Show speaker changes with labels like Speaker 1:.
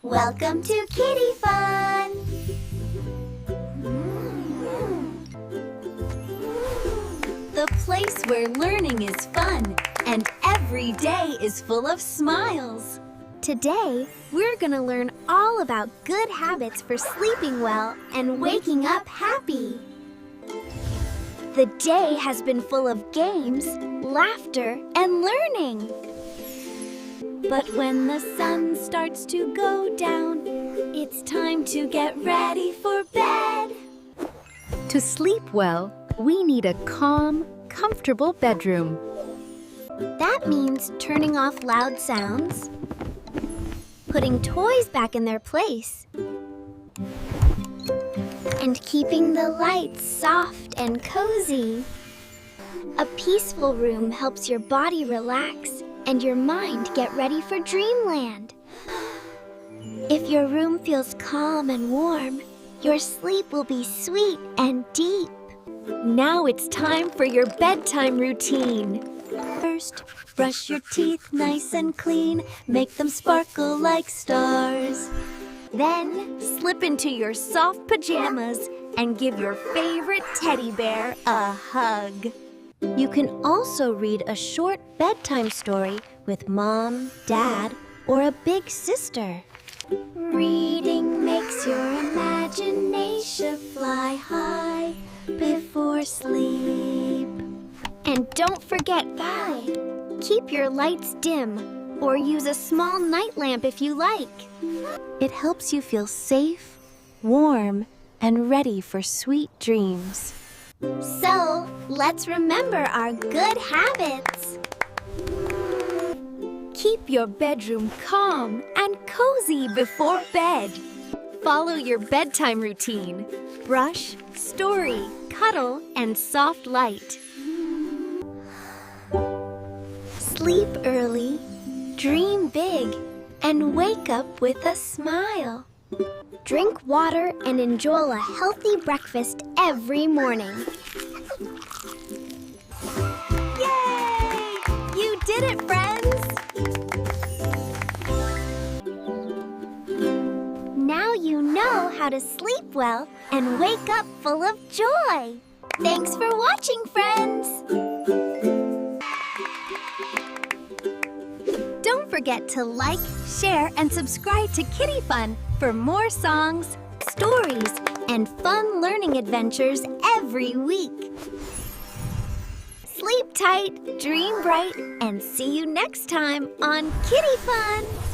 Speaker 1: Welcome to KidiFun! The place where learning is fun and every day is full of smiles.
Speaker 2: Today, we're gonna learn all about good habits for sleeping well and waking up happy. The day has been full of games, laughter, and learning. But when the sun starts to go down, it's time to get ready for bed.
Speaker 3: To sleep well, we need a calm, comfortable bedroom.
Speaker 2: That means turning off loud sounds, putting toys back in their place, and keeping the lights soft and cozy. A peaceful room helps your body relax and your mind get ready for dreamland. If your room feels calm and warm, your sleep will be sweet and deep. Now it's time for your bedtime routine. First, brush your teeth nice and clean. Make them sparkle like stars. Then, slip into your soft pajamas and give your favorite teddy bear a hug. You can also read a short bedtime story with Mom, Dad, or a big sister. Reading makes your imagination fly high before sleep. And don't forget keep your lights dim or use a small night lamp if you like. It helps you feel safe, warm, and ready for sweet dreams. So, let's remember our good habits. Keep your bedroom calm and cozy before bed. Follow your bedtime routine. Brush, story, cuddle, and soft light. Sleep early, dream big, and wake up with a smile. Drink water and enjoy a healthy breakfast every morning. Yay! You did it, friends! Now you know how to sleep well and wake up full of joy. Thanks for watching, friends! Don't forget to like, share, and subscribe to KidiFun for more songs, stories, and fun learning adventures every week. Sleep tight, dream bright, and see you next time on KidiFun!